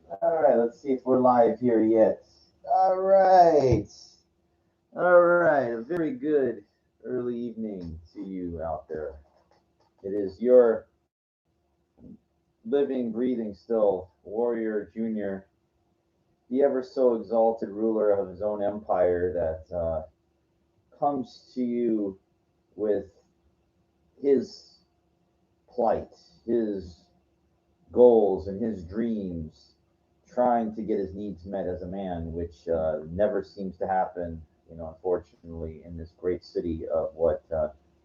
All right, let's see if we're live here yet. All right. All right. A very good early evening to you out there. It is your living, breathing still warrior junior, the ever so exalted ruler of his own empire that comes to you with his plight, his goals, and his dreams, trying to get his needs met as a man, which never seems to happen, unfortunately, in this great city of what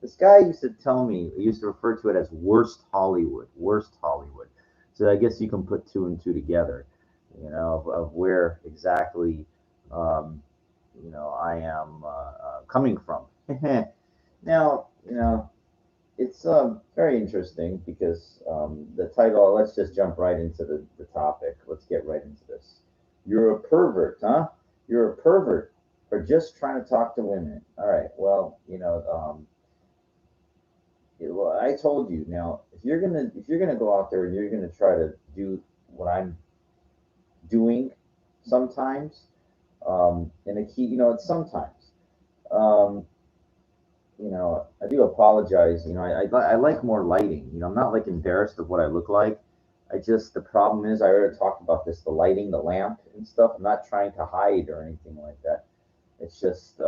this guy used to tell me, he used to refer to it as worst Hollywood, worst Hollywood. So I guess you can put two and two together, of where exactly, um, I am coming from. Now, it's very interesting because the title, let's just jump right into the topic. Let's get right into this. You're a pervert, huh? You're a pervert for just trying to talk to women. All right. Well, well, I told you now. If you're gonna go out there and you're gonna try to do what I'm doing, sometimes, and a key, it's sometimes. Um, I do apologize. I like more lighting. I'm not like embarrassed of what I look like. The problem is, I already talked about this, the lighting, the lamp and stuff. I'm not trying to hide or anything like that. It's just,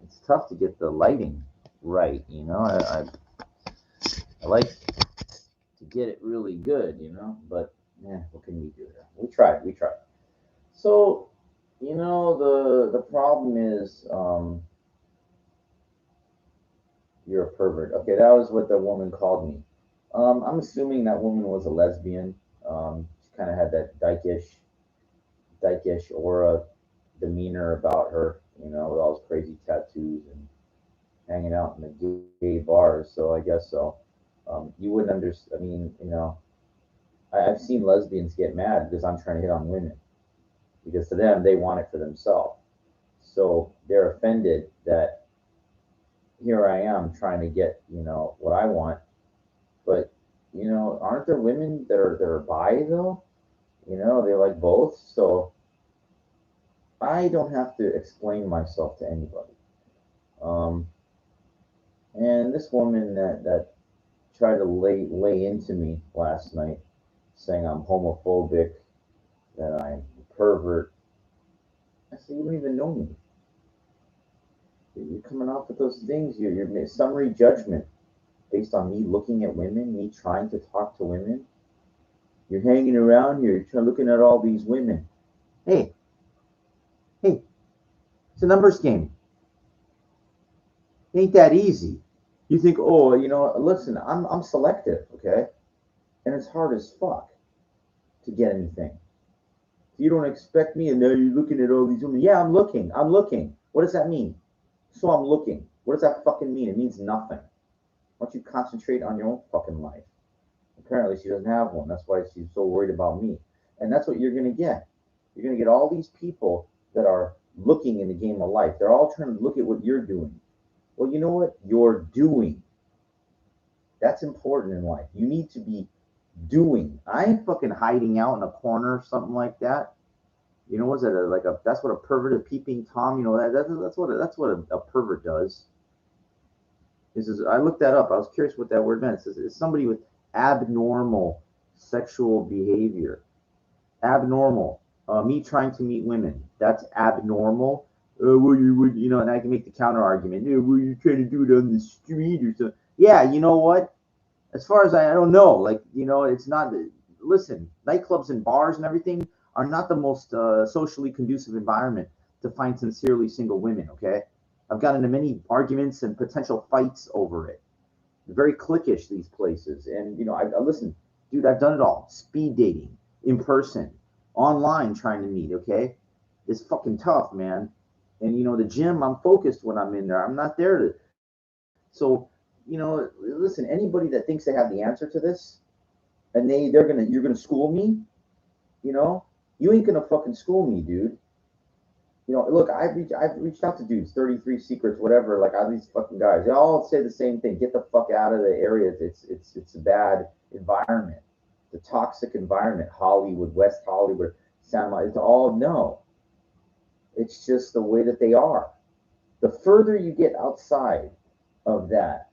it's tough to get the lighting right. I like to get it really good, but what can we do here? We tried. So, the problem is, you're a pervert. Okay, that was what the woman called me. I'm assuming that woman was a lesbian. She kind of had that dykish aura, demeanor about her, with all those crazy tattoos and hanging out in the gay bars. So I guess so. You wouldn't understand. I mean, I've seen lesbians get mad because I'm trying to hit on women because to them they want it for themselves. So they're offended that here I am trying to get what I want. But aren't there women that are bi though? They like both. So I don't have to explain myself to anybody. Um, and this woman that tried to lay into me last night, saying I'm homophobic, that I'm a pervert. I said, you don't even know me. You're coming off with those things. Your summary judgment based on me looking at women, me trying to talk to women. You're hanging around here, you're looking at all these women. Hey, hey, it's a numbers game. It ain't that easy. You think, oh, listen, I'm selective, okay? And it's hard as fuck to get anything. You don't expect me, and now you're looking at all these women. Yeah, I'm looking. I'm looking. What does that mean? So I'm looking. What does that fucking mean? It means nothing. Why don't you concentrate on your own fucking life? Apparently, she doesn't have one. That's why she's so worried about me. And that's what you're going to get. You're going to get all these people that are looking in the game of life. They're all trying to look at what you're doing. Well, you know what? You're doing. That's important in life. You need to be doing. I ain't fucking hiding out in a corner or something like that. Was it like a? That's what a pervert, a peeping tom. That's what a pervert does. This is I looked that up. I was curious what that word meant. It says it's somebody with abnormal sexual behavior. Abnormal. Me trying to meet women. That's abnormal. Well, you would, and I can make the counter argument. Well, you trying to do it on the street or something. Yeah, you know what? As far as I don't know. Like, it's not. Listen, nightclubs and bars and everything are not the most socially conducive environment to find sincerely single women. Okay, I've gotten into many arguments and potential fights over it. Very cliquish these places, and I listen, dude. I've done it all: speed dating, in person, online, trying to meet. Okay, it's fucking tough, man. And the gym, I'm focused when I'm in there. I'm not there to. So listen. Anybody that thinks they have the answer to this, and you're gonna school me. You know, you ain't gonna fucking school me, dude. Look, I've reached out to dudes, 33 secrets, whatever. Like all these fucking guys, they all say the same thing: get the fuck out of the area. It's a bad environment the toxic environment, Hollywood, West Hollywood, Santa Monica, it's all no. It's just the way that they are. The further you get outside of that,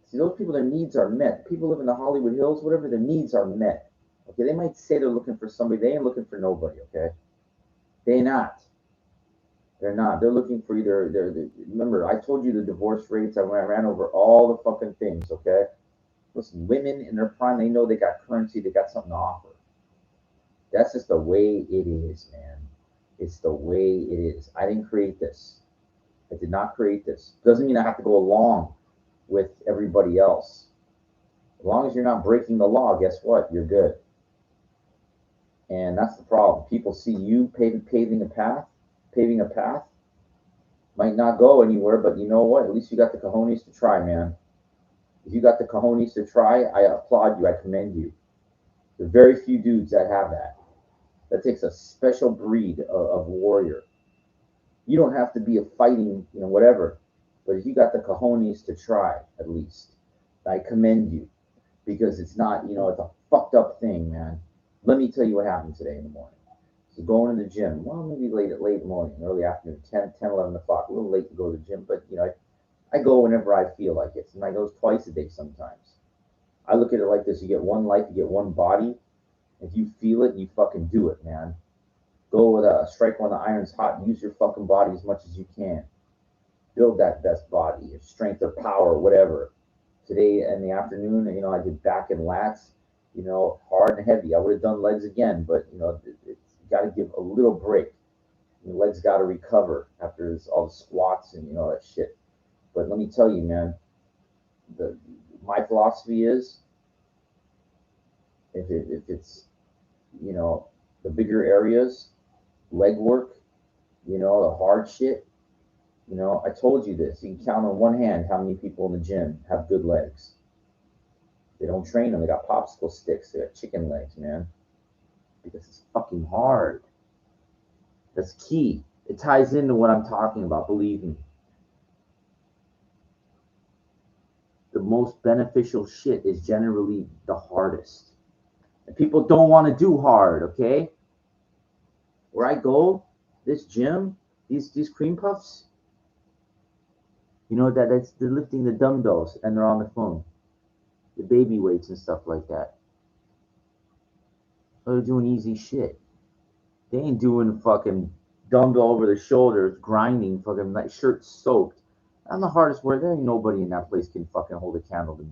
see, those people, their needs are met. People live in the Hollywood Hills, whatever, their needs are met. Okay, they might say they're looking for somebody, they ain't looking for nobody, okay? They're not. They're not. They're looking for either. Remember, I told you the divorce rates. I ran over all the fucking things. Okay, listen, women in their prime, they know they got currency. They got something to offer. That's just the way it is, man. It's the way it is. I didn't create this. I did not create this. Doesn't mean I have to go along with everybody else. As long as you're not breaking the law, guess what? You're good. And that's the problem. People see you paving a path, might not go anywhere, but you know what? At least you got the cojones to try, man. If you got the cojones to try, I applaud you. I commend you. There are very few dudes that have that. That takes a special breed of warrior. You don't have to be a fighting, whatever. But if you got the cojones to try, at least, I commend you. Because it's not, it's a fucked up thing, man. Let me tell you what happened today in the morning. So going to the gym, well, maybe late morning, early afternoon, 10, 11 o'clock, a little late to go to the gym, but, I go whenever I feel like it. And I go twice a day sometimes. I look at it like this. You get one life, you get one body. If you feel it, you fucking do it, man. Go with a strike when the iron's hot. Use your fucking body as much as you can. Build that best body, your strength or power, whatever. Today in the afternoon, I did back and lats, hard and heavy. I would have done legs again, but, it's got to give a little break. Your legs got to recover after all the squats and, all that shit. But let me tell you, man, my philosophy is if it's, the bigger areas, leg work, the hard shit, I told you this. You can count on one hand how many people in the gym have good legs. They don't train them. They got popsicle sticks. They got chicken legs, man. Because it's fucking hard. That's key. It ties into what I'm talking about, believe me. The most beneficial shit is generally the hardest. And people don't want to do hard, okay? Where I go, this gym, these cream puffs, that's they're lifting the dumbbells and they're on the phone. The baby weights and stuff like that. They're doing easy shit. They ain't doing fucking dumbbell over their shoulders, grinding, fucking like shirt soaked. I'm the hardest work. There ain't nobody in that place can fucking hold a candle to me.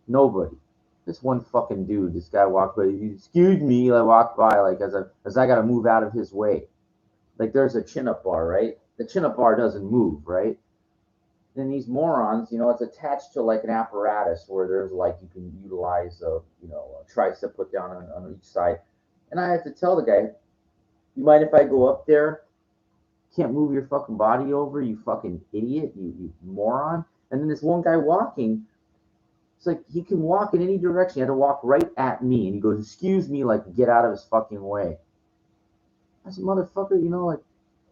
Nobody. This one fucking dude, this guy walked by. Excuse me, I walked by like as I gotta move out of his way. Like there's a chin-up bar, right? The chin-up bar doesn't move, right? Then these morons, it's attached to like an apparatus where there's like you can utilize a tricep put down on each side. And I had to tell the guy, you mind if I go up there? Can't move your fucking body over, you fucking idiot, you moron. And then this one guy walking, it's like he can walk in any direction. He had to walk right at me. And he goes, excuse me, like get out of his fucking way. I said, motherfucker,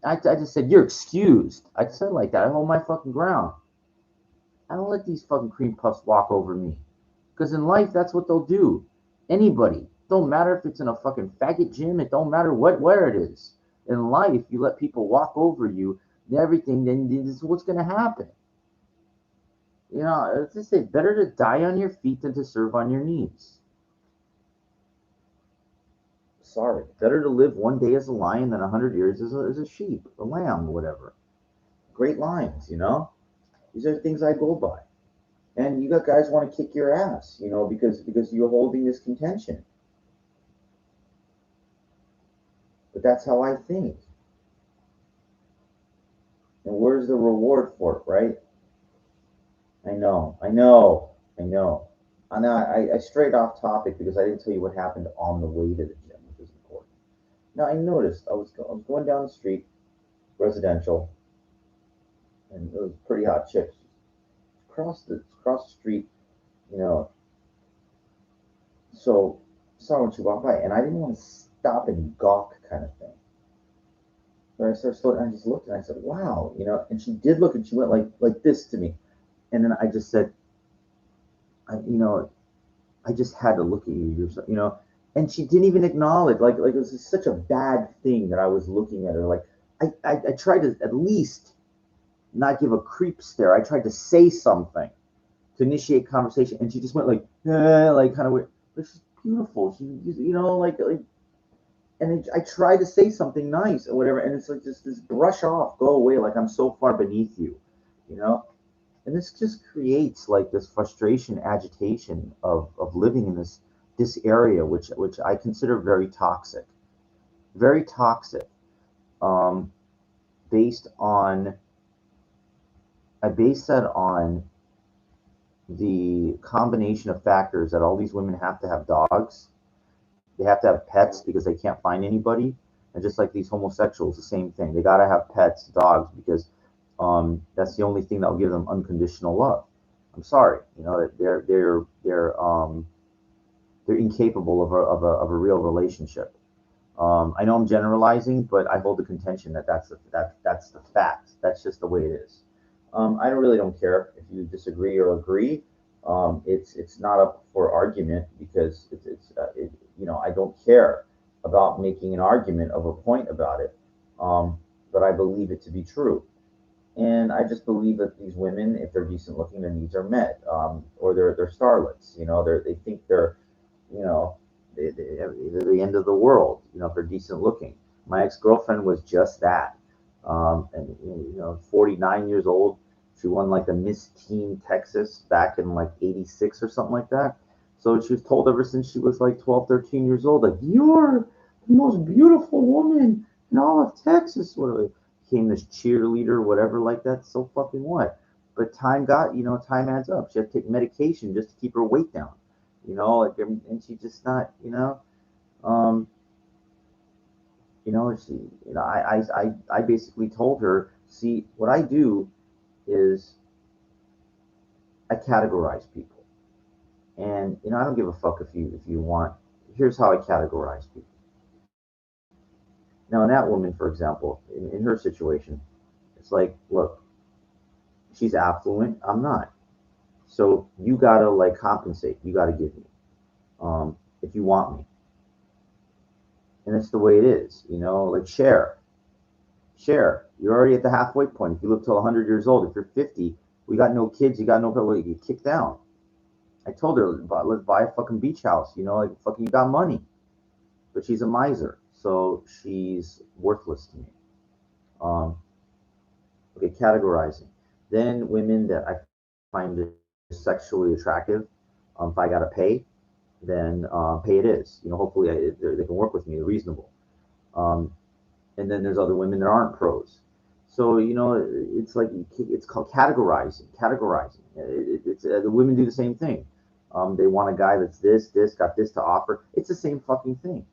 I just said, you're excused. I said like that. I hold my fucking ground. I don't let these fucking cream puffs walk over me. Because in life, that's what they'll do. Anybody. Don't matter if it's in a fucking faggot gym. It don't matter where it is. In life, you let people walk over you and everything, then this is what's going to happen. Let's just say, better to die on your feet than to serve on your knees. Sorry. Better to live one day as a lion than 100 years as a sheep, a lamb, whatever. Great lines, These are things I go by. And you got guys want to kick your ass, because you're holding this contention. But that's how I think. And where's the reward for it, right? I know. And I strayed off topic because I didn't tell you what happened on the way to the gym, which is important. Now I noticed I was going down the street, residential, and it was a pretty hot chick. Across the street, So saw when she walked by, and I didn't want to stop and gawk kind of thing. But I started slowing, and I just looked, and I said, "Wow," And she did look, and she went like this to me, and then I just said, I just had to look at you. You're so, you know, and she didn't even acknowledge. Like it was just such a bad thing that I was looking at her. Like I tried to at least not give a creep stare. I tried to say something to initiate conversation, and she just went like kind of weird. But she's beautiful. She, you know, like, and I tried to say something nice or whatever, and it's like just this brush off, go away, like I'm so far beneath you, you know. And this just creates like this frustration, agitation of living in this area, which I consider very toxic. Um, based on I base that on the combination of factors that all these women have to have dogs, they have to have pets because they can't find anybody, and just like these homosexuals, the same thing. They gotta have pets, dogs, because that's the only thing that will give them unconditional love. I'm sorry, you know, they're incapable of a real relationship. I know I'm generalizing, but I hold the contention that that's the fact. That's just the way it is. I really don't care if you disagree or agree. It's not up for argument because you know, I don't care about making an argument of a point about it. But I believe it to be true. And I just believe that these women, if they're decent looking, their needs are met, or they're starlets. You know, they think they're, you know, they're the end of the world. You know, if they're decent looking. My ex girlfriend was just that, and you know, 49 years old. She won like the Miss Teen Texas back in like '86 or something like that. So she was told ever since she was like 12, 13 years old, like, you're the most beautiful woman in all of Texas. What, became this cheerleader, whatever, like that. So fucking what? But time got, you know, time adds up. She had to take medication just to keep her weight down, you know, like, and she just not, um, she, I basically told her, see, what I do is I categorize people, and you know, I don't give a fuck if you want. Here's how I categorize people. Now, in that woman, for example, in her situation, it's like, look, she's affluent, I'm not. So you gotta like compensate. You gotta give me, if you want me, and that's the way it is. You know, like share. You're already at the halfway point. If you live till 100 years old, if you're 50, we got no kids. You got no people. You get kicked down. I told her, let's buy a fucking beach house. You know, like fucking, you got money, but she's a miser, so she's worthless to me. Um, okay, categorizing. Then women that I find sexually attractive, if I gotta pay, then pay it is. You know, hopefully they can work with me. They're reasonable. Um, and then there's other women that aren't pros. So you know, it's like it's called categorizing. Categorizing. It's the women do the same thing. They want a guy that's this, got this to offer. It's the same fucking thing.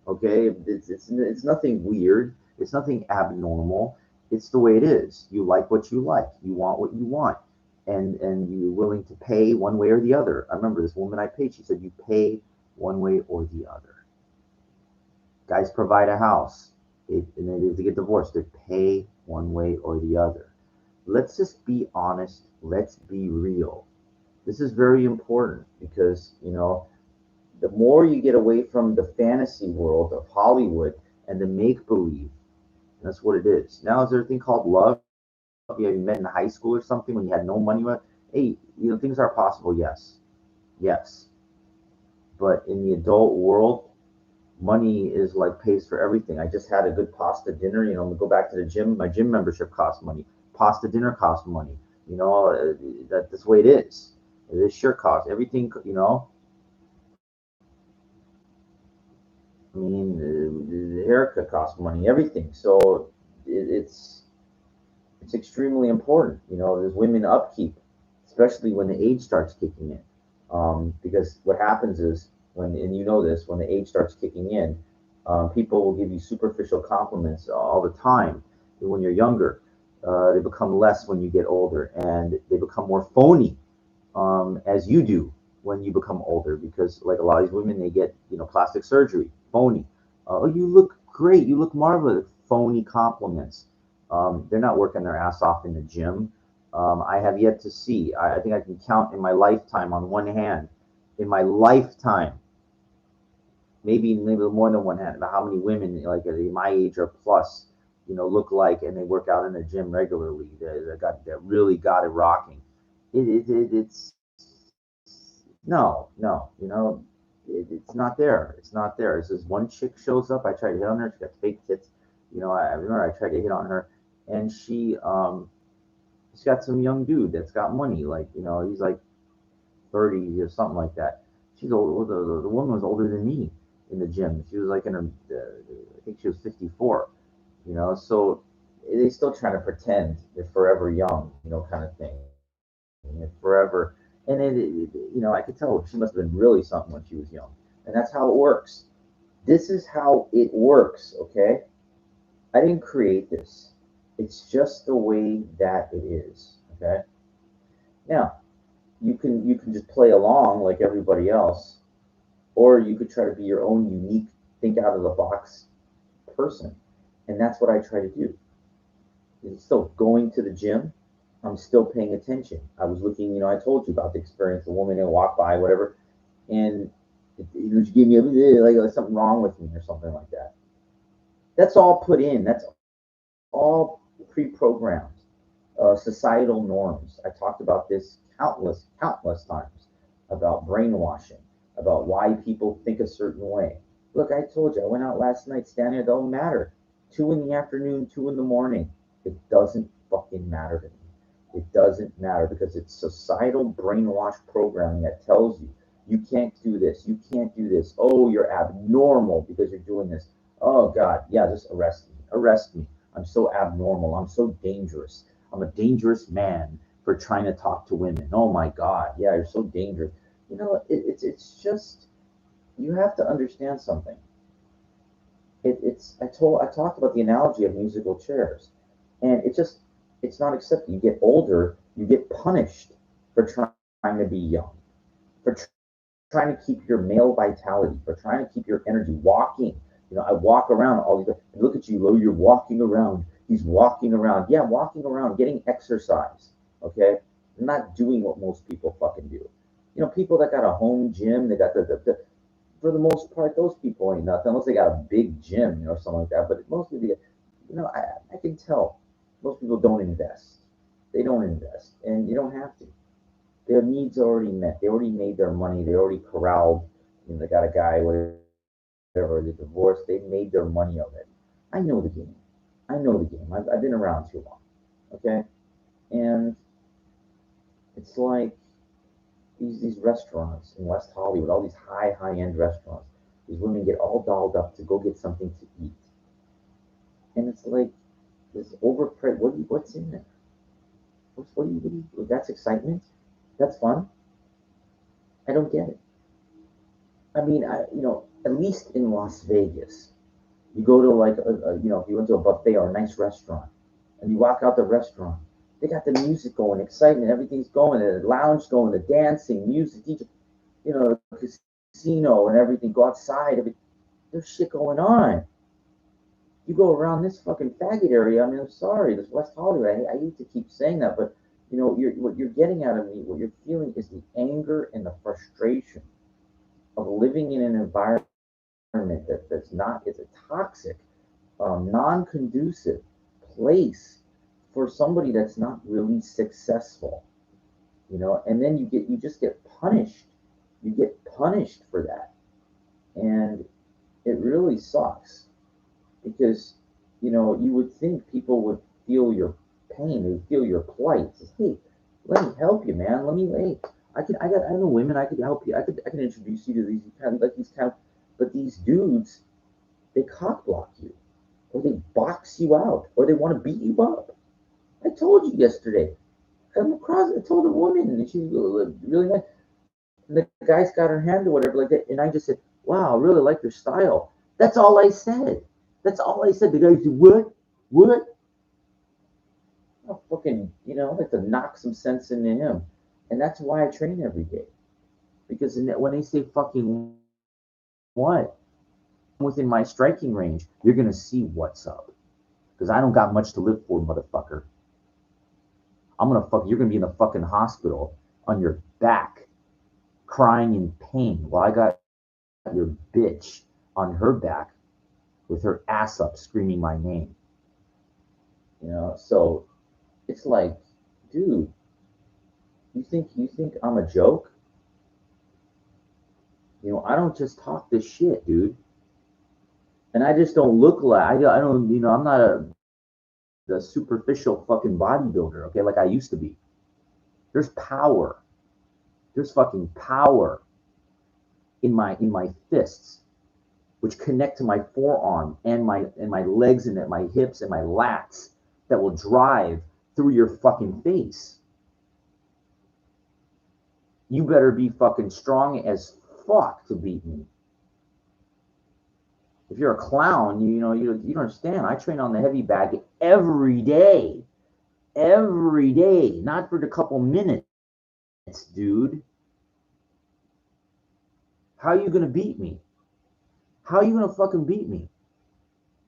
Okay, it's nothing weird. It's nothing abnormal. It's the way it is. You like what you like. You want what you want, and you're willing to pay one way or the other. I remember this woman I paid. She said you pay one way or the other. Guys provide a house, and they get divorced. They pay one way or the other. Let's just be honest. Let's be real. This is very important because, you know, the more you get away from the fantasy world of Hollywood and the make believe, that's what it is. Now, is there a thing called love? You met in high school or something when you had no money left? Hey, you know, things are possible. Yes, yes. But in the adult world, money is like pays for everything. I just had a good pasta dinner. You know, I'm gonna go back to the gym. My gym membership costs money. Pasta dinner costs money. You know, that's the way it is. This shirt costs everything. You know, I mean, the haircut costs money. Everything. So it's extremely important. You know, there's women upkeep, especially when the age starts kicking in. Because what happens is when, and you know this, when the age starts kicking in, people will give you superficial compliments all the time when you're younger. They become less when you get older, and they become more phony, as you do when you become older. Because like a lot of these women, they get, you know, plastic surgery, phony. Oh, you look great, you look marvelous, phony compliments. They're not working their ass off in the gym. I have yet to see. I think I can count in my lifetime on one hand in my lifetime. Maybe more than one hand. About how many women like my age or plus, look like, and they work out in the gym regularly. That really got it rocking. It's no. It's not there. It's not there. It's just one chick shows up. I try to hit on her. She got fake tits. I remember I tried to hit on her, and she's got some young dude that's got money. Like he's like 30 or something like that. She's old. The woman was older than me in the gym. She was like in her, I think she was 54. So they still trying to pretend they're forever young, kind of thing, and forever. And I could tell she must have been really something when she was young. And that's how it works. This is how it works. Okay, I didn't create this. It's just the way that it is. Okay. Now, you can just play along like everybody else, or you could try to be your own unique, think out of the box person, and that's what I try to do. It's still going to the gym. I'm still paying attention. I was looking, I told you about the experience. The woman that walked by, whatever, and she gave me like something wrong with me or something like that. That's all put in. That's all pre-programmed. Societal norms. I talked about this countless times about brainwashing, about why people think a certain way. Look, I told you, I went out last night standing. It don't matter. 2 in the afternoon, 2 in the morning. It doesn't fucking matter to me. It doesn't matter because it's societal brainwash programming that tells you you can't do this, you can't do this. Oh, you're abnormal because you're doing this. Oh God, yeah, just arrest me. Arrest me. I'm so abnormal. I'm so dangerous. I'm a dangerous man for trying to talk to women. Oh my God, yeah, you're so dangerous. It's just you have to understand something. I talked about the analogy of musical chairs, and it's not accepted. You get older, you get punished for trying to be young, for trying to keep your male vitality, for trying to keep your energy walking. I walk around all these. Look at you, you're walking around. He's walking around. Yeah, walking around, getting exercise. Okay, not doing what most people fucking do. People that got a home gym, they got for the most part, those people ain't nothing unless they got a big gym, or something like that. But mostly, I can tell most people don't invest. They don't invest, and you don't have to. Their needs are already met. They already made their money. They already corralled. They got a guy, whatever, they divorced. They made their money of it. I know the game. I know the game. I've been around too long. Okay, and it's like these restaurants in West Hollywood, all these high end restaurants. These women get all dolled up to go get something to eat, and it's like this overpriced. What's in there? That's excitement. That's fun. I don't get it. I mean, at least in Las Vegas, you go to like, if you went to a buffet or a nice restaurant, and you walk out the restaurant, they got the music going, excitement, everything's going, the lounge going, the dancing, music, DJ, casino and everything. Go outside, there's shit going on. You go around this fucking faggot area. I mean, I'm sorry, this West Hollywood. I hate to keep saying that, but what you're getting out of me, what you're feeling is the anger and the frustration of living in an environment that's not, it's a toxic, non-conducive place for somebody that's not really successful, and then you just get punished. You get punished for that, and it really sucks because you would think people would feel your pain, they would feel your plight. Says, hey, let me help you, man. Hey, I know women. I could help you. I can introduce you to these but these dudes, they cock block you, or they box you out, or they want to beat you up. I told you yesterday. I told a woman, and she's really nice. And the guy's got her hand or whatever like that, and I just said, "Wow, I really like your style." That's all I said. That's all I said. The guy said, "What? What?" I'll fucking, like to knock some sense into him, and that's why I train every day. Because when they say fucking what within my striking range, you're gonna see what's up. Because I don't got much to live for, motherfucker. You're gonna be in the fucking hospital on your back, crying in pain while I got your bitch on her back with her ass up screaming my name. So it's like, dude, you think I'm a joke? I don't just talk this shit, dude. And I just don't look like I don't, I'm not the superficial fucking bodybuilder, okay, like I used to be. There's power. There's fucking power in my fists, which connect to my forearm and my legs and my hips and my lats that will drive through your fucking face. You better be fucking strong as fuck to beat me. If you're a clown, you don't understand. I train on the heavy bag every day, not for the couple minutes, dude. How are you gonna beat me? How are you gonna fucking beat me?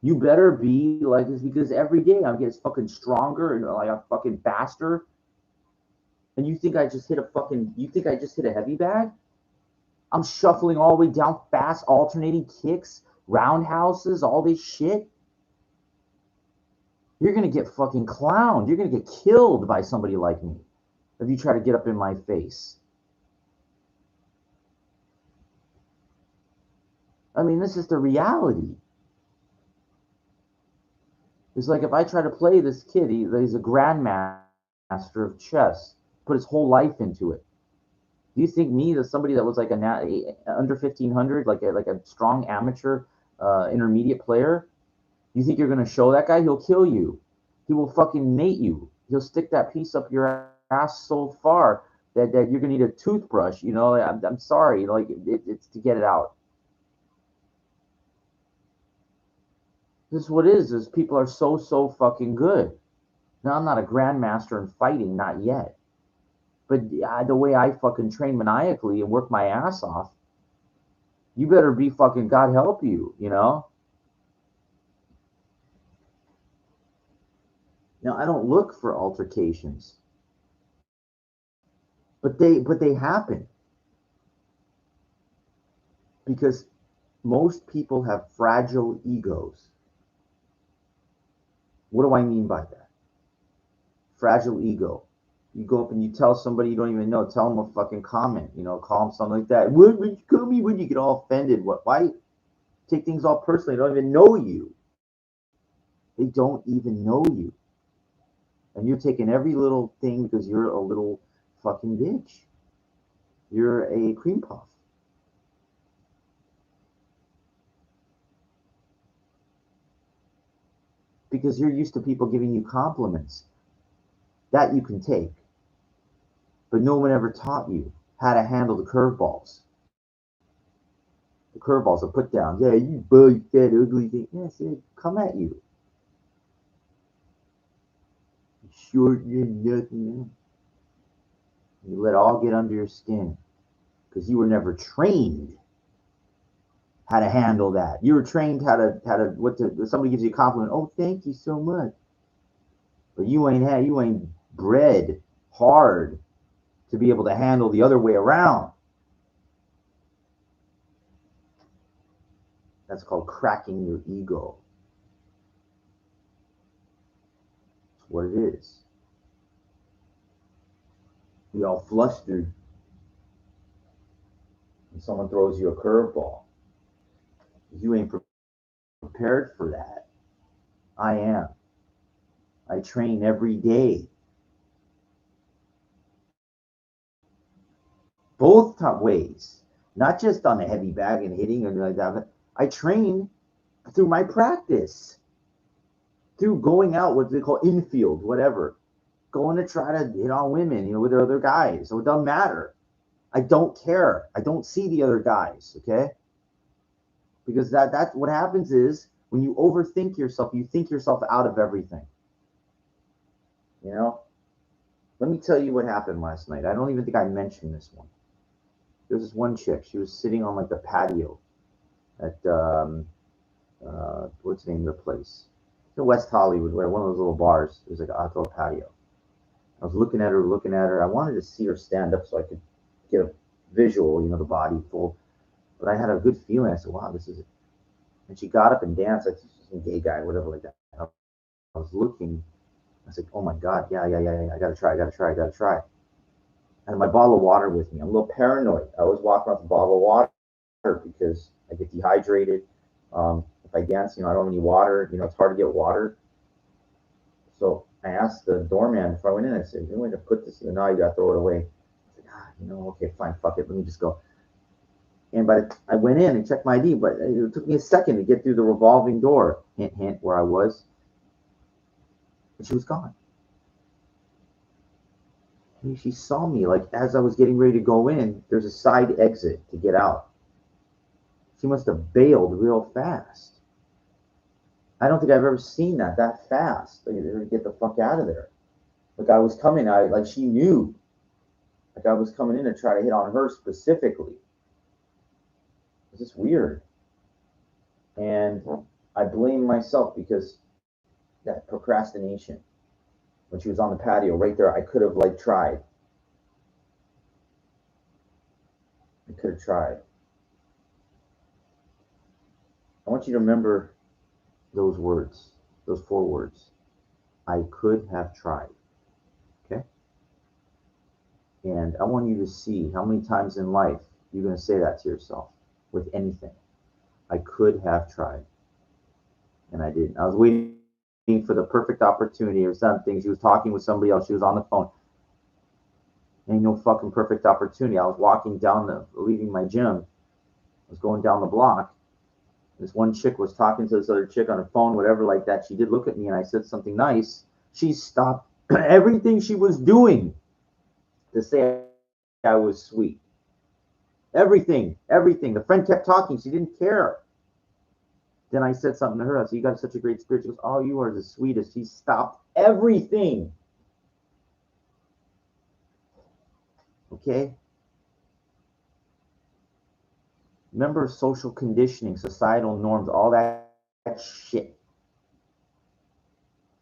You better be like this, because every day I'm getting fucking stronger and like I'm fucking faster. And you think I just hit a heavy bag? I'm shuffling all the way down fast, alternating kicks, roundhouses, all this shit. You're gonna get fucking clowned. You're gonna get killed by somebody like me if you try to get up in my face. I mean, this is the reality. It's like if I try to play this kid, he's a grandmaster of chess, put his whole life into it. Do you think me, as somebody that was like under 1500, like a strong amateur intermediate player, you think you're gonna show that guy? He'll kill you. He will fucking mate you. He'll stick that piece up your ass so far that you're gonna need a toothbrush. I'm sorry, like it's to get it out. This is what it is people are so fucking good. Now, I'm not a grandmaster in fighting, not yet. But the way I fucking train maniacally and work my ass off, you better be fucking God help you, Now, I don't look for altercations, but they happen because most people have fragile egos. What do I mean by that? Fragile ego. You go up and you tell somebody you don't even know, tell them a fucking comment, call them something like that. What would you call me? When you get all offended? Why take things all personally? They don't even know you. They don't even know you. And you're taking every little thing because you're a little fucking bitch. You're a cream puff. Because you're used to people giving you compliments. That you can take. But no one ever taught you how to handle the curveballs. The curveballs are put down. Yeah, you bug, fat, ugly thing. Yes, yeah, come at you. Short, you're nothing. You let it all get under your skin because you were never trained how to handle that. You were trained how to if somebody gives you a compliment. Oh, thank you so much. But you ain't bred hard to be able to handle the other way around. That's called cracking your ego. That's what it is. You all flustered and someone throws you a curveball. You ain't prepared for that. I am. I train every day. Both ways. Not just on the heavy bag and hitting and like that. I train through my practice. Through going out, what they call infield, whatever. Going to try to hit on women, with other guys. So it doesn't matter. I don't care. I don't see the other guys, okay? Because that's what happens is when you overthink yourself, you think yourself out of everything. Let me tell you what happened last night. I don't even think I mentioned this one. There was this one chick. She was sitting on like the patio at what's the name of the place? In West Hollywood, where one of those little bars. There's like an outdoor patio. I was looking at her. I wanted to see her stand up so I could get a visual, you know, the body full. But I had a good feeling. I said, wow, this is it. And she got up and danced like some gay guy, whatever like that. I was looking. I was like, oh my God, yeah. I gotta try. I had my bottle of water with me. I'm a little paranoid. I always walk around with a bottle of water because I get dehydrated. If I dance, you know, I don't have any water. You know, it's hard to get water. So I asked the doorman before I went in. I said, "You want to put this in? No, you got to throw it away." I said, you know, okay, fine, fuck it. Let me just go. And I went in and checked my ID, but it took me a second to get through the revolving door. Hint, hint, where I was. And she was gone. And she saw me like as I was getting ready to go in. There's a side exit to get out. She must have bailed real fast. I don't think I've ever seen that fast. Like, get the fuck out of there. Like I was coming, like she knew. Like I was coming in to try to hit on her specifically. It's just weird. And I blame myself because that procrastination. When she was on the patio right there, I could have like tried. I could have tried. I want you to remember those words, those 4 words. I could have tried. Okay? And I want you to see how many times in life you're going to say that to yourself with anything. I could have tried. And I didn't. I was waiting for the perfect opportunity or something. She was talking with somebody else. She was on the phone. Ain't no fucking perfect opportunity. I was walking down leaving my gym. I was going down the block. This one chick was talking to this other chick on her phone, whatever like that. She did look at me and I said something nice. She stopped everything she was doing to say I was sweet. Everything. The friend kept talking. She didn't care. Then I said something to her. I said, you got such a great spirit. She goes, oh, you are the sweetest. She stopped everything. Okay? Remember social conditioning, societal norms, all that shit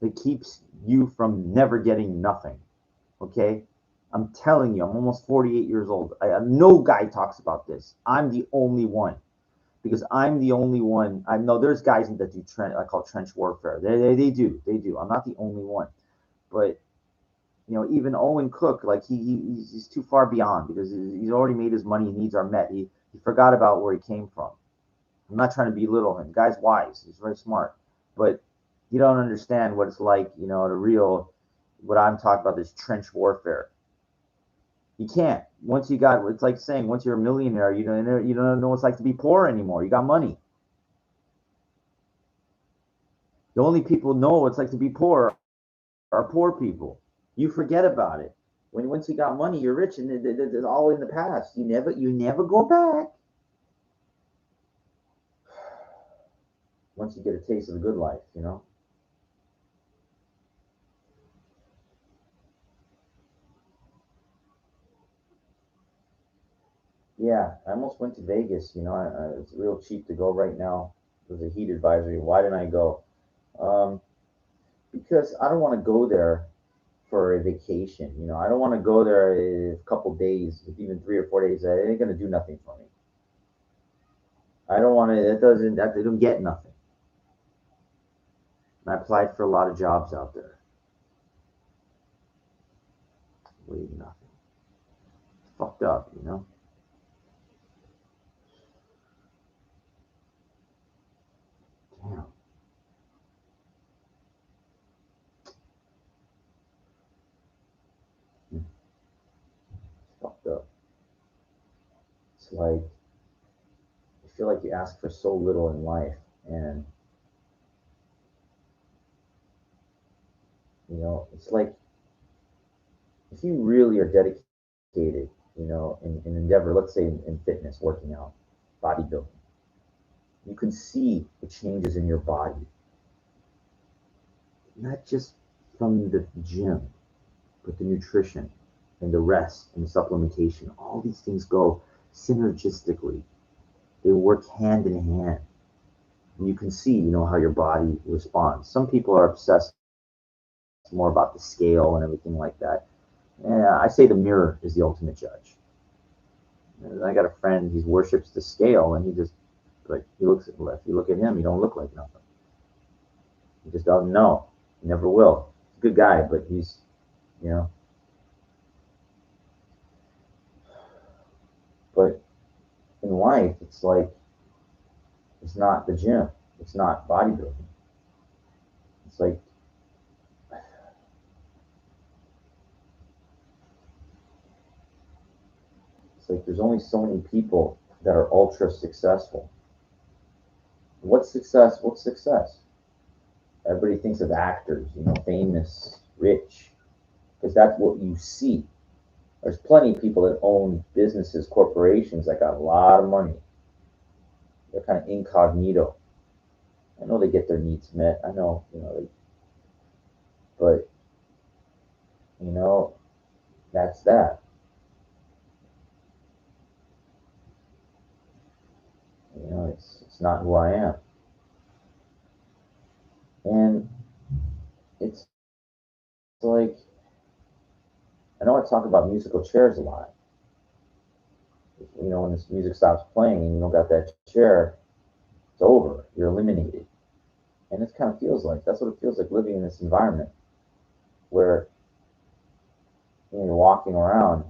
that keeps you from never getting nothing. Okay? I'm telling you, I'm almost 48 years old. No guy talks about this. I'm the only one. Because I'm the only one. I know there's guys that do I call trench warfare. They do. I'm not the only one. But you know, even Owen Cook, like he's too far beyond because he's already made his money. Needs are met. He forgot about where he came from. I'm not trying to belittle him. The guy's wise. He's very smart. But you don't understand what it's like, you know, what I'm talking about, this trench warfare. You can't. Once you got, it's like saying, once you're a millionaire, you don't know what it's like to be poor anymore. You got money. The only people know what it's like to be poor are poor people. You forget about it. Once you got money, you're rich, and it's all in the past. You never go back. Once you get a taste of the good life, you know. Yeah, I almost went to Vegas. You know, it's real cheap to go right now. There's a heat advisory. Why didn't I go? Um, because I don't want to go there for a vacation. You know, I don't want to go there a couple days, even 3 or 4 days. It ain't gonna do nothing for me. I don't want to. They don't get nothing. And I applied for a lot of jobs out there. Wait, nothing. It's fucked up, you know. Damn. It's fucked up. It's like I feel like you ask for so little in life, and you know, it's like if you really are dedicated, you know, in endeavor, let's say in fitness, working out, bodybuilding, you can see the changes in your body, not just from the gym, but the nutrition and the rest and the supplementation. All these things go synergistically. They work hand in hand. And you can see, you know, how your body responds. Some people are obsessed more about the scale and everything like that. Yeah, I say the mirror is the ultimate judge. And I got a friend, he worships the scale, and he just, like, he looks at the left. You look at him, he don't look like nothing. He just doesn't know. He never will. He's a good guy, but he's, you know. But in life, it's like, it's not the gym. It's not bodybuilding. It's like, there's only so many people that are ultra successful. What's success? What's success? Everybody thinks of actors, famous, rich, because that's what you see. There's plenty of people that own businesses, corporations that got a lot of money. They're kind of incognito. I know they get their needs met. I know, but you know, that's that. It's not who I am, and it's like, I know I talk about musical chairs a lot. When this music stops playing and you don't got that chair, it's over. You're eliminated, and it kind of feels like that's what it feels like living in this environment where you're walking around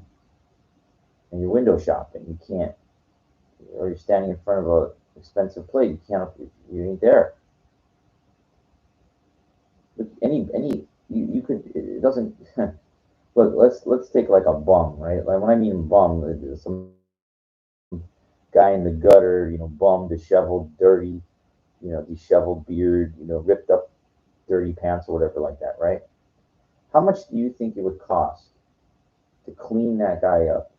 and you're window shopping. You can't, or you're standing in front of a expensive plate. You can't. You ain't there. But you could. It doesn't. Look, let's take like a bum, right? Like when I mean bum, some guy in the gutter, bum, disheveled, dirty, disheveled beard, ripped up, dirty pants or whatever like that, right? How much do you think it would cost to clean that guy up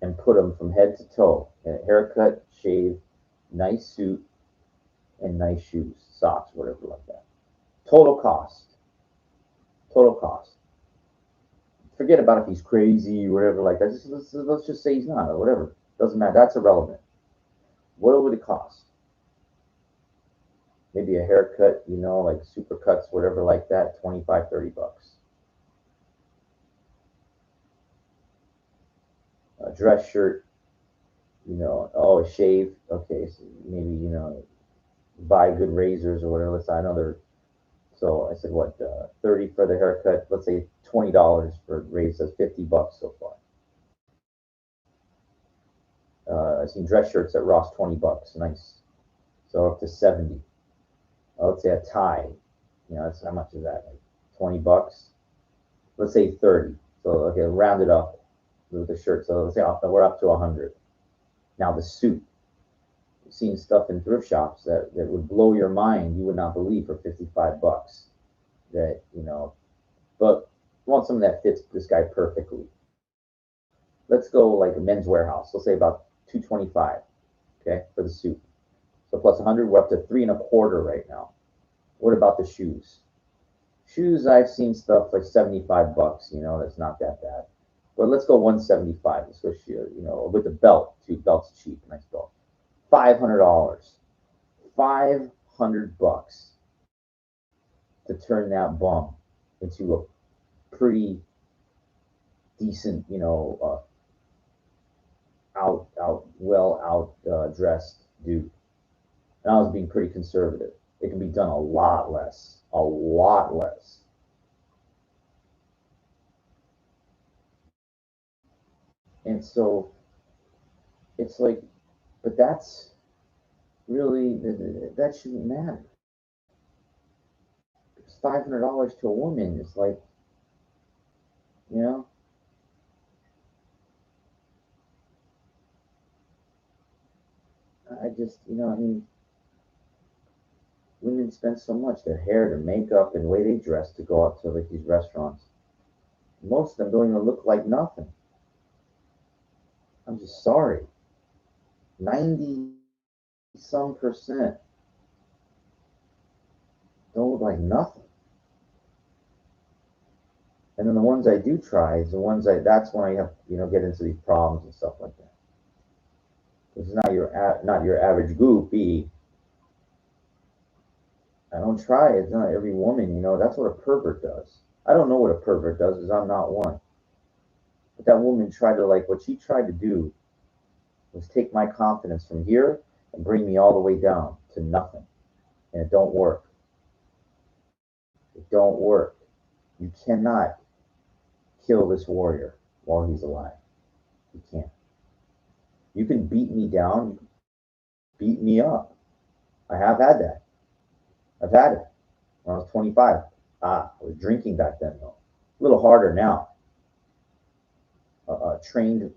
and put him from head to toe, haircut, shave, nice suit, and nice shoes, socks, whatever like that? Total cost. Total cost. Forget about if he's crazy or whatever like that. Let's just say he's not or whatever. Doesn't matter. That's irrelevant. What would it cost? Maybe a haircut, like super cuts, whatever like that, 25, 30 bucks. A dress shirt, a shave. Okay, so maybe, buy good razors or whatever. I know they're, so I said, what, 30 for the haircut? Let's say $20 for razors. That's 50 bucks so far. I've seen dress shirts at Ross, 20 bucks. Nice. So up to 70. Let's say a tie. That's how much is that? Like 20 bucks. Let's say 30. So okay, round it up with the shirt. So let's say we're up to 100. Now the suit. I've seen stuff in thrift shops that would blow your mind. You would not believe for 55 bucks. That but I want something that fits this guy perfectly. Let's go like a Men's Warehouse. Let's say about 225. Okay, for the suit. So plus 100, we're up to 3.25 right now. What about the shoes? Shoes, I've seen stuff like 75 bucks. That's not that bad. But let's go 175. Let's go shoe. With the belt too. Belt's cheap, nice belt. $500. 500 bucks to turn that bum into a pretty decent, dressed dude. And I was being pretty conservative. It can be done a lot less. A lot less. And so it's like, but that's really, that shouldn't matter. Because $500 to a woman is like, you know, I just, I mean, women spend so much, their hair, their makeup, and the way they dress to go out to like these restaurants. Most of them don't even look like nothing. I'm just sorry. 90 some percent don't look like nothing. And then the ones I do try is the ones that's when I have, get into these problems and stuff like that. It's not your average goofy. I don't try. It's not every woman, that's what a pervert does. I don't know what a pervert does because I'm not one. But that woman tried to, like, what she tried to do was take my confidence from here and bring me all the way down to nothing. And it don't work. It don't work. You cannot kill this warrior while he's alive. You can't. You can beat me down, you can beat me up. I have had that. I've had it when I was 25. I was drinking back then, though. A little harder now. A trained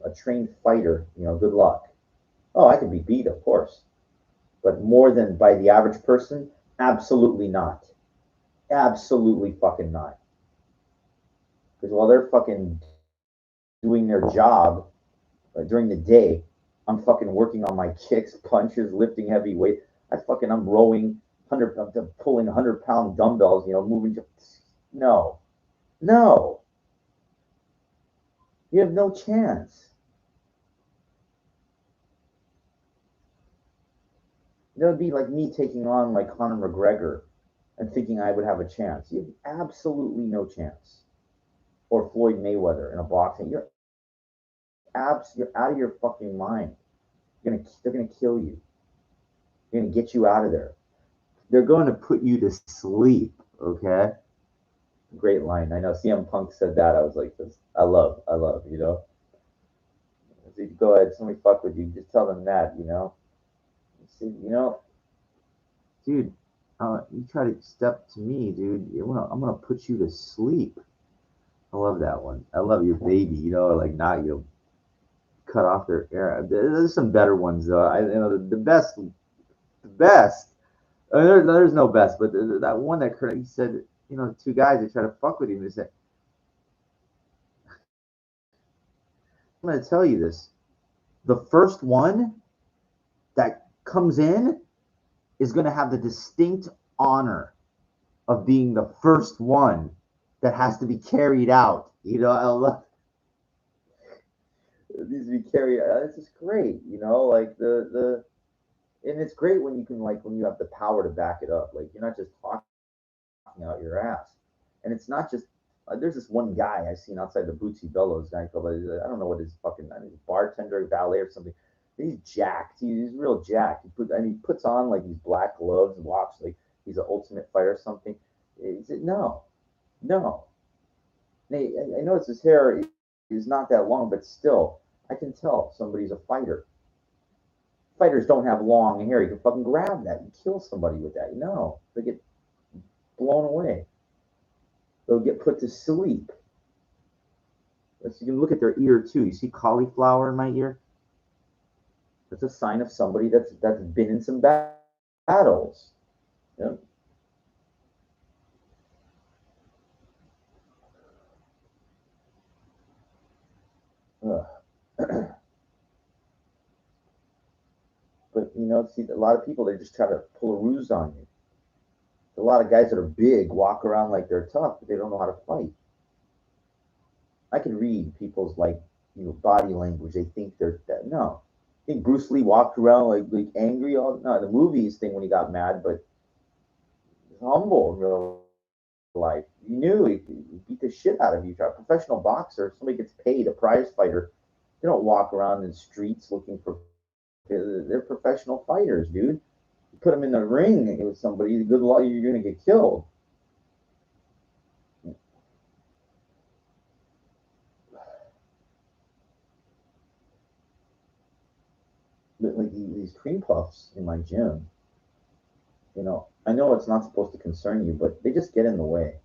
fighter, good luck. Oh, I can be beat, of course, but more than by the average person, absolutely not. Absolutely fucking not. Because while they're fucking doing their job during the day, I'm fucking working on my kicks, punches, lifting heavy weight. I'm rowing 100, I'm pulling 100-pound dumbbells, moving. No, no, you have no chance. That would be like me taking on like Conor McGregor and thinking I would have a chance. You have absolutely no chance. Or Floyd Mayweather in a boxing. You're out of your fucking mind. They're gonna kill you. They're gonna get you out of there. They're going to put you to sleep. Okay. Great line. I know CM Punk said that. I was like, this. I love. Go ahead. Somebody fuck with you. Just tell them that. See, dude. You try to step to me, dude. I'm gonna put you to sleep. I love that one. I love your baby. Like not cut off their air. There's some better ones though. The best. There's no best, but that one that he said, two guys they try to fuck with him. They said, "I'm going to tell you this. The first one that comes in is going to have the distinct honor of being the first one that has to be carried out." I love these to be carried out. It's just great, like and it's great when you can when you have the power to back it up. Like you're not just talking out your ass. And it's not just there's this one guy I seen outside the Bootsy Bellows guy called I don't know what his fucking bartender, valet or something. He's jacked. He's real jacked. He puts on like these black gloves and walks like he's an ultimate fighter or something. He said, no. I notice his hair is not that long, but still, I can tell somebody's a fighter. Fighters don't have long hair. You can fucking grab that and kill somebody with that. No, they get blown away. They'll get put to sleep. You can look at their ear too. You see cauliflower in my ear? That's a sign of somebody that's been in some battles. Yeah. But see, a lot of people they just try to pull a ruse on you. A lot of guys that are big walk around like they're tough, but they don't know how to fight. I can read people's body language. They think they're no. I think Bruce Lee walked around like angry all no the movies thing when he got mad, but humble in real life. You knew he beat the shit out of you. A professional boxer, somebody gets paid, a prize fighter. They don't walk around in the streets looking for. They're professional fighters, dude. You put them in the ring with somebody, good luck, you're gonna get killed. But like these cream puffs in my gym, I know it's not supposed to concern you, but they just get in the way.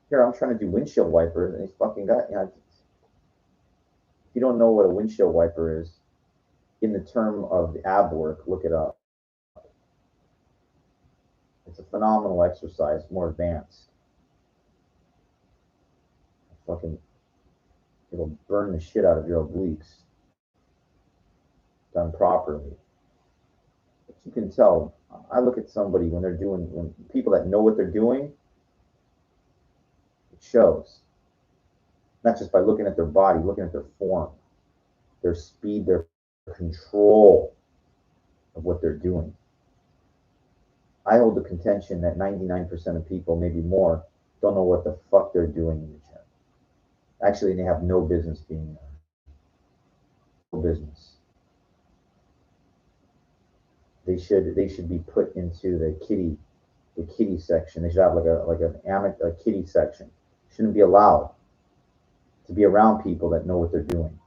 Here, I'm trying to do windshield wipers, and these fucking guy. If you don't know what a windshield wiper is, in the term of the ab work, look it up. It's a phenomenal exercise, more advanced. Fucking, it'll burn the shit out of your obliques, done properly. But you can tell. I look at somebody when people that know what they're doing, it shows. Not just by looking at their body, looking at their form, their speed, their control of what they're doing. I hold the contention that 99% of people, maybe more, don't know what the fuck they're doing in the gym. Actually, they have no business being there. No business. they should be put into the kitty section. They should have a kitty section. Shouldn't be allowed to be around people that know what they're doing.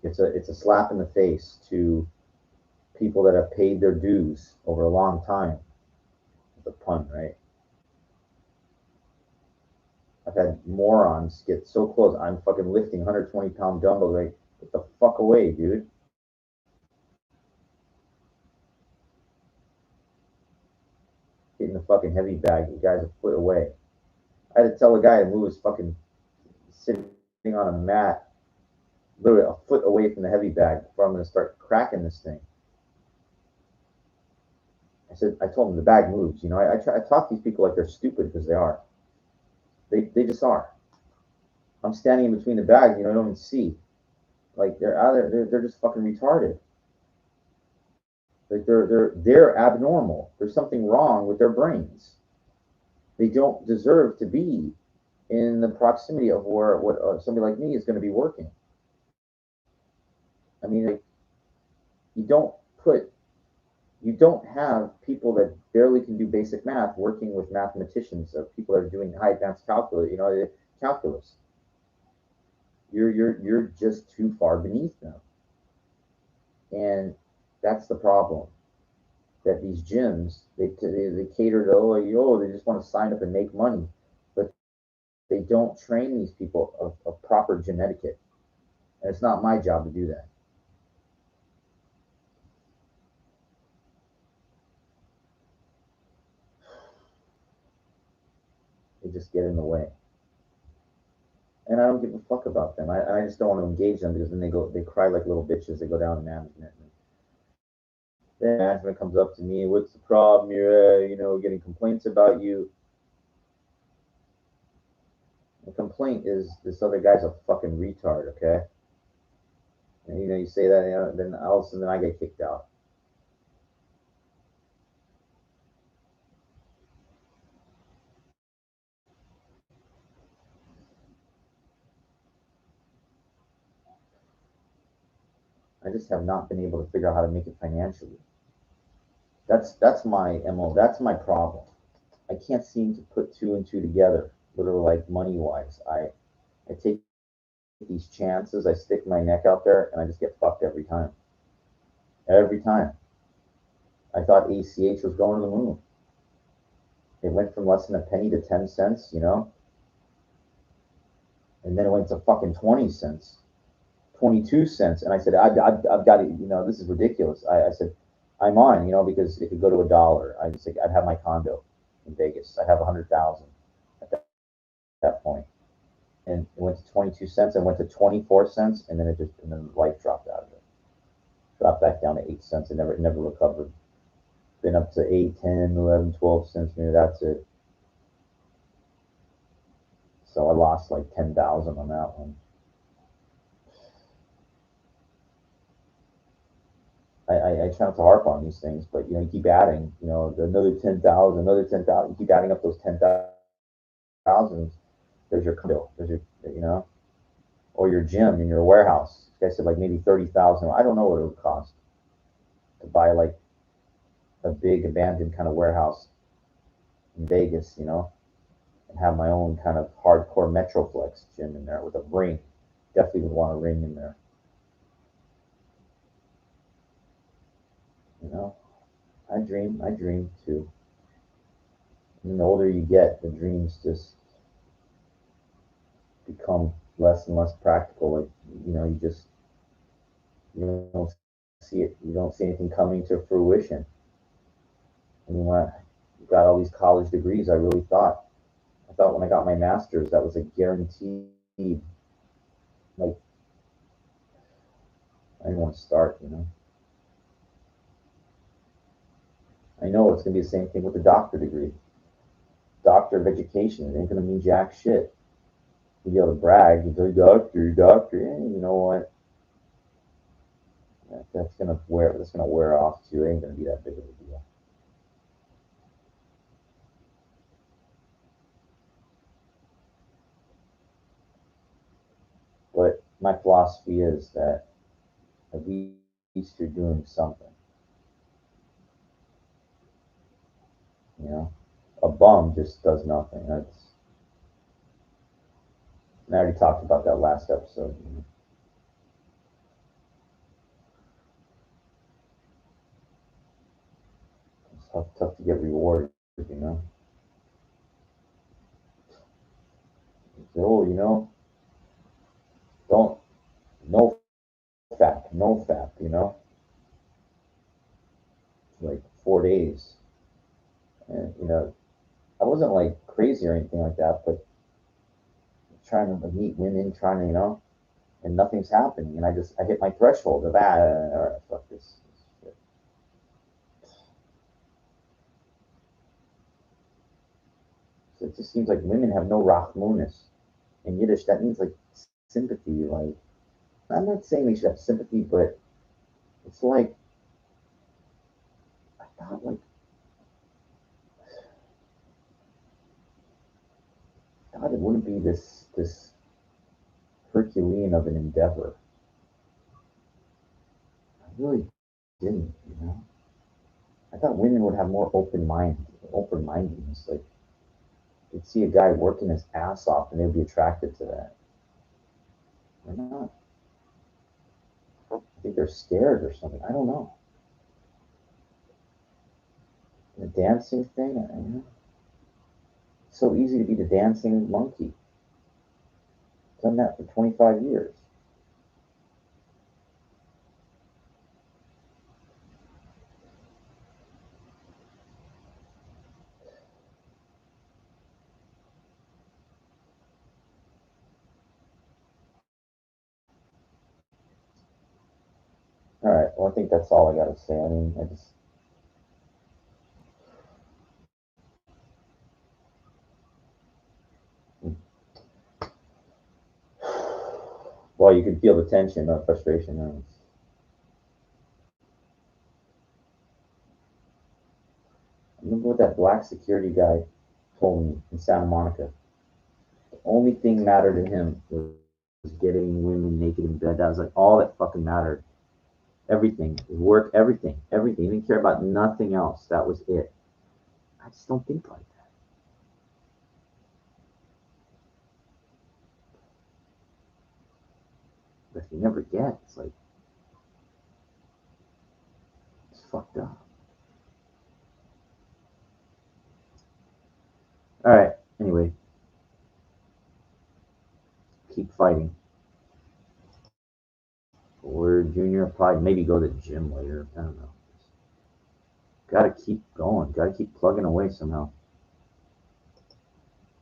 It's a slap in the face to people that have paid their dues over a long time. It's a pun, right? I've had morons get so close. I'm fucking lifting 120-pound dumbbells. Like, get the fuck away, dude. Getting the fucking heavy bag. The guy's a foot away. I had to tell the guy to move his fucking sitting on a mat, literally a foot away from the heavy bag before I'm going to start cracking this thing. I told him the bag moves. You know, I talk to these people like they're stupid because they are. They just are. I'm standing in between the bags. You know, I don't even see. Like they're out there. They're just fucking retarded. Like they're abnormal. There's something wrong with their brains. They don't deserve to be in the proximity of where what somebody like me is going to be working. I mean, like, you don't put you don't have people that barely can do basic math working with mathematicians or people that are doing high advanced calculus. You know, calculus. You're just too far beneath them, and that's the problem. That these gyms they cater to they just want to sign up and make money, but they don't train these people of proper gym etiquette, and it's not my job to do that. They just get in the way, and I don't give a fuck about them. I just don't want to engage them because then they cry like little bitches. They go down to management. And then management comes up to me, what's the problem? You're getting complaints about you. The complaint is this other guy's a fucking retard, okay? And you say that, then all of a sudden I get kicked out. I just have not been able to figure out how to make it financially. That's my MO. That's my problem. I can't seem to put two and two together, literally like money wise. I take these chances, I stick my neck out there, and I just get fucked every time. Every time. I thought ACH was going to the moon. It went from less than a penny to 10 cents, and then it went to fucking 20 cents, 22 cents. And I said, I've got it, this is ridiculous. I said, I'm on, because it could go to $1. I'd have my condo in Vegas. I'd have 100,000 at that point. And it went to 22 cents and went to 24 cents. And then the life dropped out of it. Dropped back down to 8 cents and never recovered. Been up to 8, 10, 11, 12 cents. Maybe that's it. So I lost like 10,000 on that one. I try not to harp on these things, but you keep adding, another 10,000, another 10,000. You keep adding up those 10,000. There's your bill. There's your, or your gym in your warehouse. This guy said like maybe 30,000. I don't know what it would cost to buy like a big abandoned kind of warehouse in Vegas, and have my own kind of hardcore Metroplex gym in there with a ring. Definitely would want a ring in there. I dream too. And the older you get, the dreams just become less and less practical. Like, you don't see it. You don't see anything coming to fruition. I mean, when I got all these college degrees, I thought when I got my master's, that was a guaranteed. Like, I didn't want to start. I know it's gonna be the same thing with the doctor degree. Doctor of education. It ain't gonna mean jack shit. You be able to brag. You say, doctor. You know what? That's gonna wear off too. It ain't gonna be that big of a deal. But my philosophy is that we least you're doing something. You know, a bum just does nothing. That's. I already talked about that last episode. It's tough to get rewarded. You know. Oh, don't no no fap. Like 4 days, and I wasn't like crazy or anything like that, but trying to meet women, trying to and nothing's happening, and I hit my threshold of all right, fuck this shit. So it just seems like women have no rachmunis. In Yiddish, that means like sympathy. Like, I'm not saying they should have sympathy, but it's like I thought it wouldn't be this Herculean of an endeavor. I really didn't. I thought women would have more open mindedness. Like, you'd see a guy working his ass off, and they'd be attracted to that. They're not. I think they're scared or something. I don't know. The dancing thing, it's so easy to be the dancing monkey. Done that for 25 years. All right. Well, I think that's all I got to say. I mean, I just. Well, you can feel the tension, the frustration. I remember what that black security guy told me in Santa Monica. The only thing mattered to him was getting women naked in bed. That was like all that fucking mattered. Everything, work, everything. He didn't care about nothing else. That was it. I just don't think like that. But if you never get, it's like it's fucked up. All right. Anyway, keep fighting. Or Junior, probably maybe go to the gym later. I don't know. Got to keep going. Got to keep plugging away somehow.